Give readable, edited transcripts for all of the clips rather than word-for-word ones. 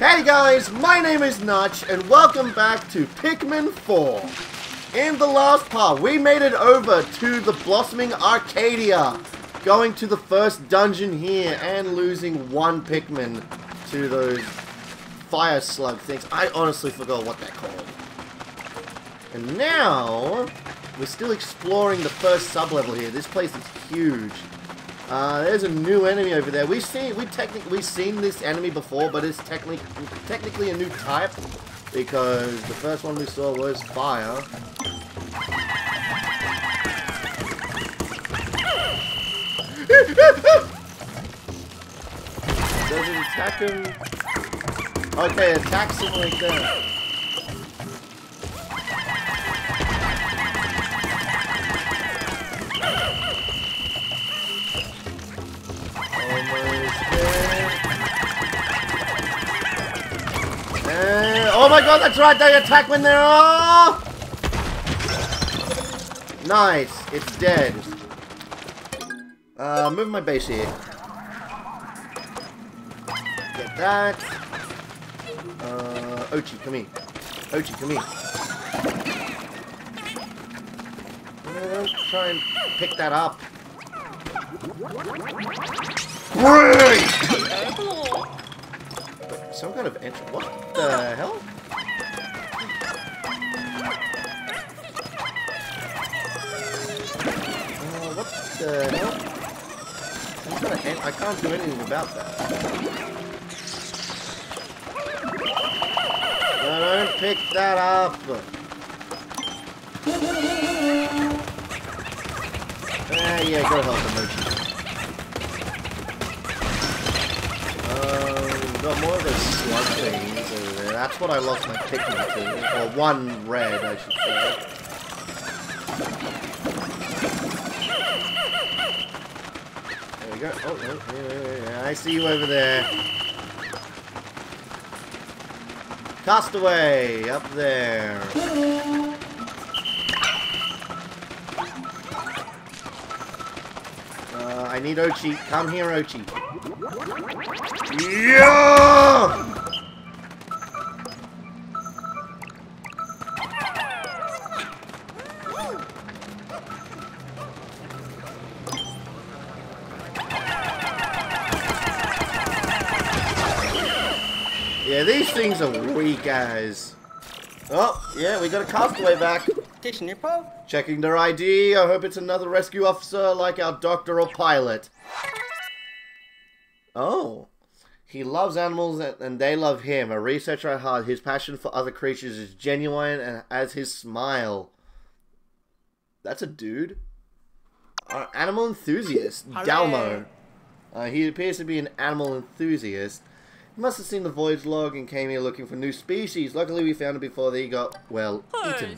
Hey guys, my name is Notch, and welcome back to Pikmin 4. In the last part, we made it over to the Blossoming Arcadia, going to the first dungeon here, and losing one Pikmin to those fire slug things. I honestly forgot what they're called. And now, we're still exploring the first sub-level here. This place is huge. There's a new enemy over there. We've seen this enemy before, but it's technically a new type because the first one we saw was fire. Does it attack him? Okay, it attacks him like that. Oh my god, that's right, they attack when they're off! Nice, it's dead. Move my base here. Get that. Ochi, come here. Ochi, come here. Try and pick that up. Great! Some kind of entry. What the hell? What the hell? Some kind of I can't do anything about that. No, don't pick that up. Yeah, go help the merchant. Got more of those slug things over there. That's what I lost my Pikmin to. Or one red, I should say. There we go. Oh, no. Yeah, I see you over there. Castaway, up there. I need Ochi. Come here, Ochi. Yeah! Yeah, these things are weak as. Oh, yeah, we got a castaway back. Checking their ID. I hope it's another rescue officer like our doctor or pilot. Oh. He loves animals and they love him. A researcher at heart, his passion for other creatures is genuine and as his smile. That's a dude. Animal enthusiast. Dalmo. He appears to be an animal enthusiast. He must have seen the voyage log and came here looking for new species. Luckily we found it before they got, well, eaten.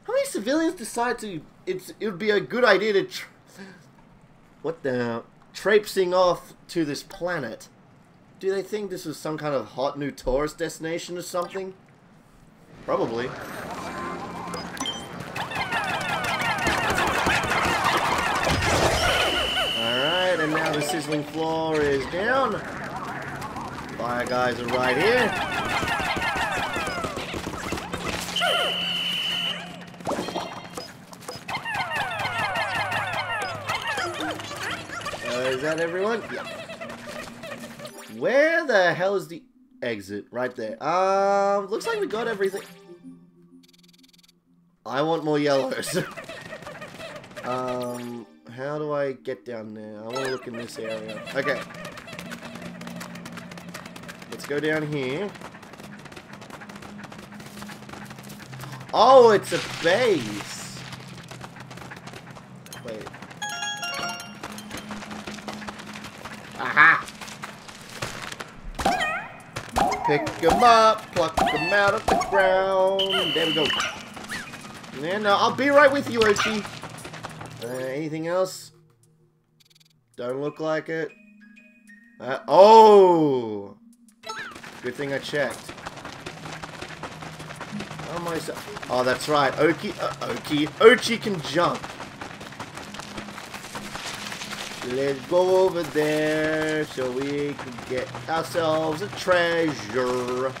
How many civilians decide to... It would be a good idea to... traipsing off to this planet. Do they think this is some kind of hot new tourist destination or something? Probably. Alright, and now the sizzling floor is down. Fire guys are right here. Is that everyone? Yeah. Where the hell is the exit? Right there. Looks like we got everything. I want more yellows. How do I get down there? I want to look in this area. Okay. Let's go down here. Oh, it's a base. Wait. Aha! Pick them up, pluck them out of the ground. There we go. And I'll be right with you, Ochi. Anything else? Don't look like it. Oh! Good thing I checked. Oh, that's right. Ochi can jump. Let's go over there so we can get ourselves a treasure.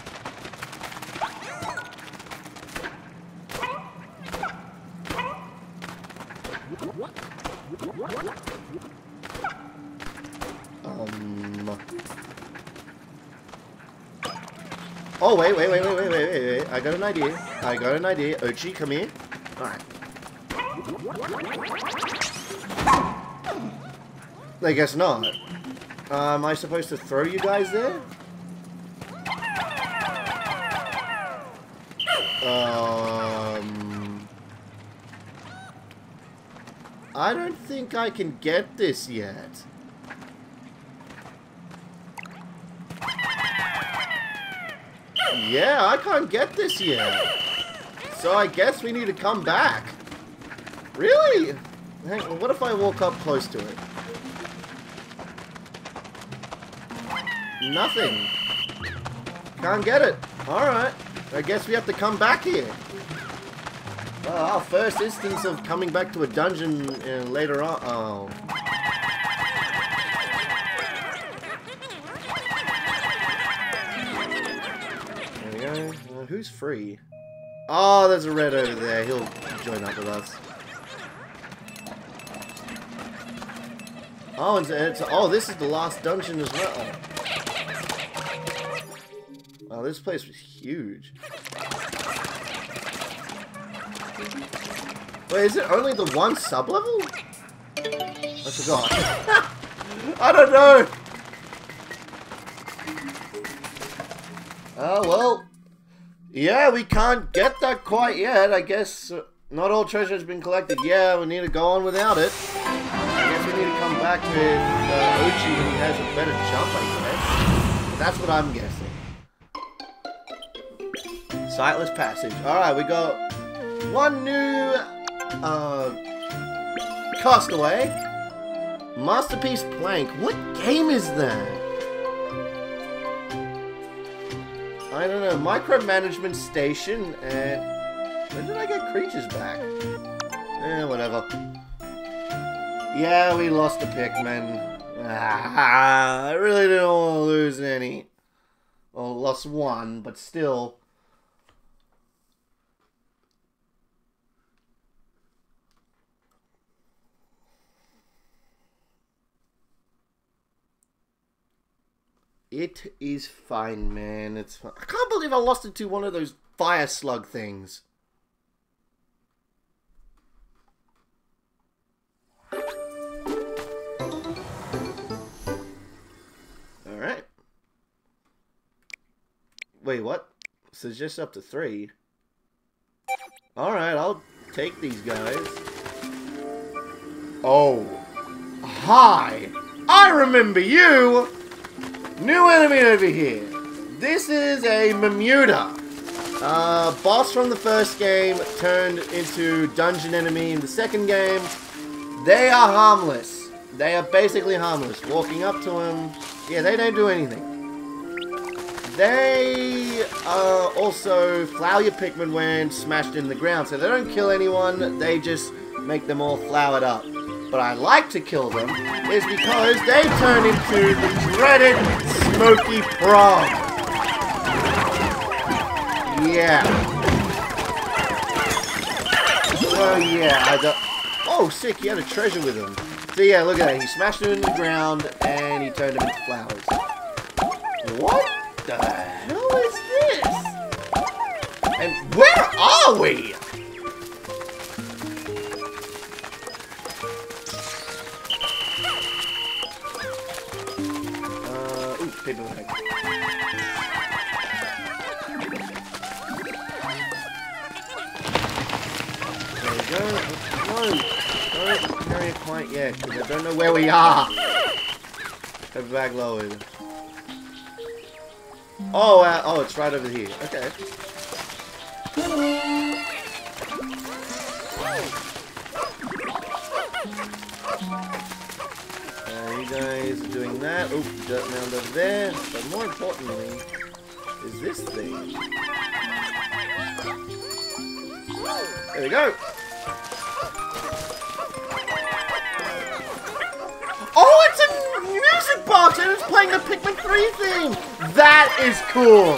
Oh, wait. I got an idea. Ochi, come here. Alright. I guess not. Am I supposed to throw you guys there? I don't think I can get this yet. Yeah, I can't get this yet. So I guess we need to come back. Really? Hang on, what if I walk up close to it? Nothing. Can't get it. Alright. I guess we have to come back here. Well, our first instance of coming back to a dungeon later on. Oh. There we go. Who's free? Oh, there's a red over there. He'll join up with us. Oh, oh, this is the last dungeon as well. Oh, this place was huge. Wait, is it only the one sub-level? I forgot. I don't know. Oh, well. Yeah, we can't get that quite yet. I guess not all treasure has been collected. Yeah, we need to go on without it. I guess we need to come back with Ochi when he has a better jump, I guess. That's what I'm guessing. Sightless passage. Alright, we got one new castaway. Masterpiece plank. What game is that? I don't know. Micromanagement station and when did I get creatures back? Whatever. Yeah, we lost the Pikmin. I really didn't want to lose any. Well, lost one, but still. It is fine, man. It's fine. I can't believe I lost it to one of those fire slug things. Alright. Wait, what? So it's just up to 3. Alright, I'll take these guys. Oh. Hi! I remember you! New enemy over here. This is a Mamuta. Boss from the first game turned into dungeon enemy in the second game. They are harmless. They are basically harmless. Walking up to them, yeah, they don't do anything. They also flower your Pikmin when smashed in the ground. So they don't kill anyone, they just make them all flowered up. But I like to kill them is because they turn into the dreaded smoky frog. Yeah. So yeah, I don't... Oh, sick, he had a treasure with him. So yeah, look at that. He smashed it in the ground and he turned them into flowers. What the hell is this? And where are we? Paper bag. There we go. No, don't carry it quite yet, because I don't know where we are. Paper bag lowered. Oh, oh, it's right over here. Okay. You guys are doing that. Oh, dirt mound over there. But more importantly, is this thing. There we go. music box and it's playing the Pikmin 3 theme! That is cool!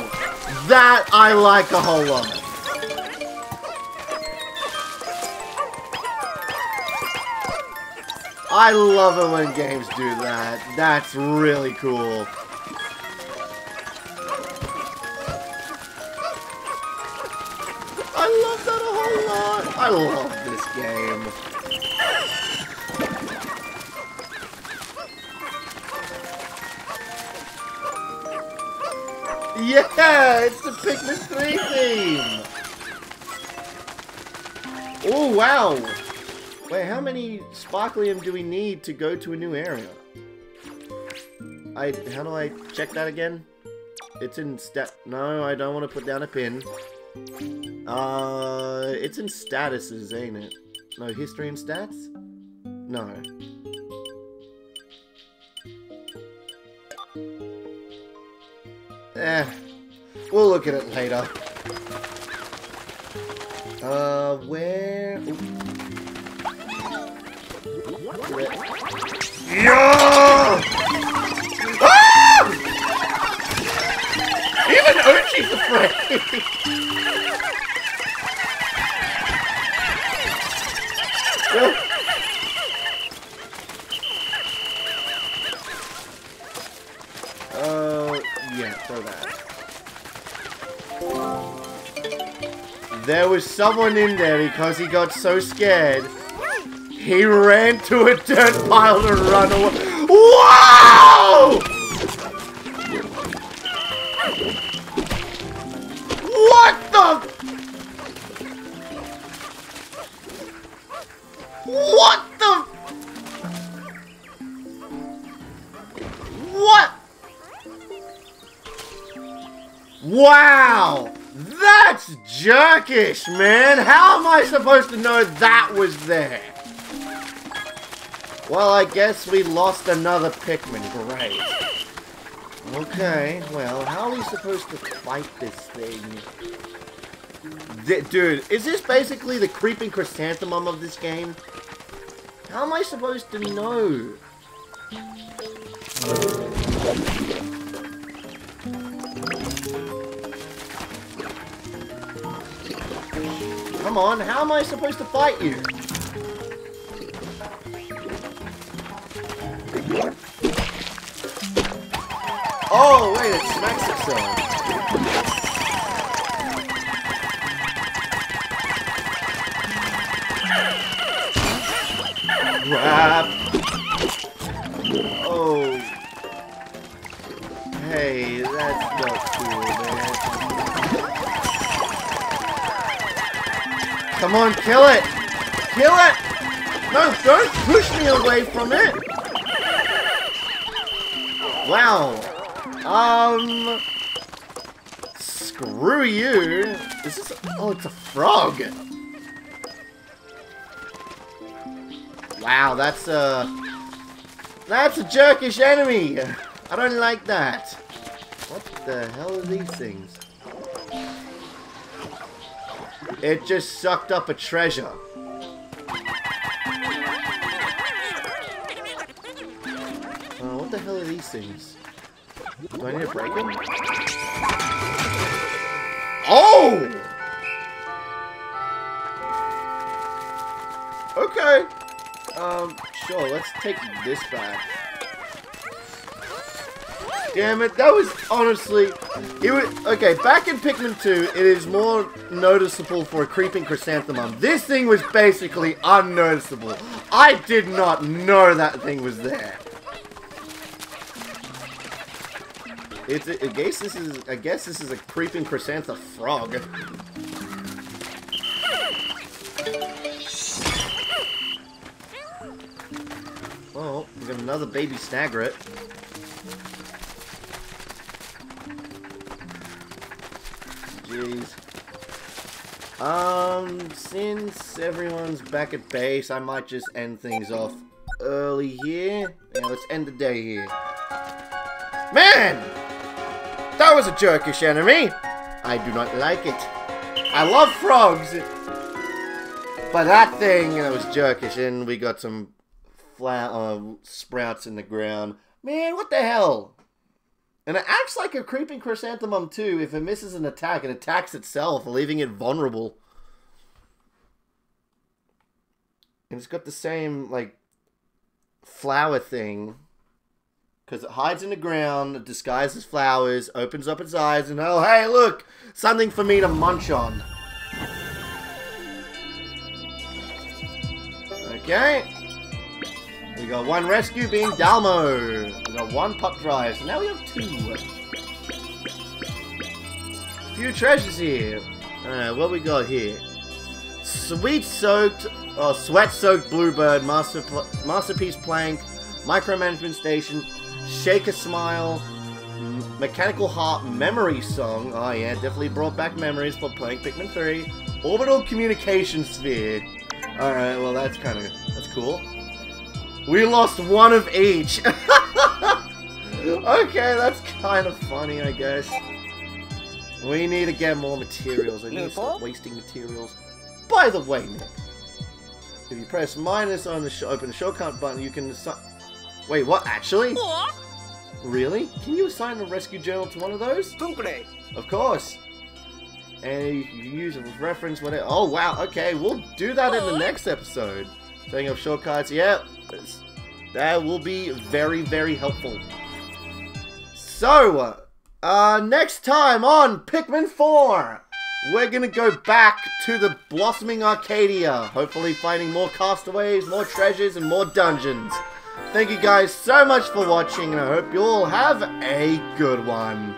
That I like a whole lot. I love it when games do that. That's really cool. I love that a whole lot. I love this game. Yeah, it's the Pikmin 3 theme. Oh, wow. Wait, how many Sparklium do we need to go to a new area? How do I check that again? It's in no, I don't want to put down a pin. It's in statuses, ain't it? No, history and stats? No. We'll look at it later. Where? Yeah! Ah! Even Uchi's afraid! Yeah, throw that. There was someone in there because he got so scared. He ran to a dirt pile to run away. Wow! What the? What the? What? Wow! That's jerkish, man! How am I supposed to know that was there? Well, I guess we lost another Pikmin. Great. Okay, well, how are we supposed to fight this thing? Dude, is this basically the creeping chrysanthemum of this game? How am I supposed to know? Come on, how am I supposed to fight you? Oh, wait, it smacks itself. Grab. Oh. Hey, that's not cool, man. Come on, kill it! Kill it! No, don't push me away from it! Wow. Screw you. Is this oh, it's a frog. Wow, that's a jerkish enemy. I don't like that. What the hell are these things? It just sucked up a treasure. What the hell are these things? Do I need to break them? Oh! Okay. Sure, let's take this back. Damn it, that was honestly... Okay, back in Pikmin 2, it is more noticeable for a creeping chrysanthemum. This thing was basically unnoticeable. I did not know that thing was there. I guess this is a creeping chrysanthemum frog. Oh, we got another baby Snagret. Jeez. Since everyone's back at base, I might just end things off early here. Yeah, let's end the day here. Man! That was a jerkish enemy! I do not like it. I love frogs! But that thing, was jerkish, and we got some sprouts in the ground. Man, what the hell? And it acts like a creeping chrysanthemum too. If it misses an attack, it attacks itself, leaving it vulnerable. And it's got the same, like, flower thing. Because it hides in the ground, it disguises flowers, opens up its eyes, and oh, hey, look! Something for me to munch on. Okay. We got one rescue being Dalmo. We got one pup drive, so now we have 2. Few treasures here. Alright, what we got here? Sweat-soaked bluebird, masterpiece plank, micromanagement station, shake a smile, mechanical heart memory song. Oh yeah, definitely brought back memories for playing Pikmin 3. Orbital communication sphere. Alright, well that's cool. We lost 1 of each. Okay, that's kind of funny, I guess. We need to get more materials. I need to stop wasting materials. By the way, Nick, if you press minus on the open the shortcut button, you can assign... Wait, what? Actually? Really? Can you assign a rescue journal to one of those? Of course. And you can use a reference whatever. Oh wow, okay, we'll do that in the next episode. Setting up shortcuts, yep. That will be very, very helpful. So, next time on Pikmin 4, we're gonna go back to the blossoming Arcadia, hopefully finding more castaways, more treasures, and more dungeons. Thank you guys so much for watching, and I hope you all have a good one.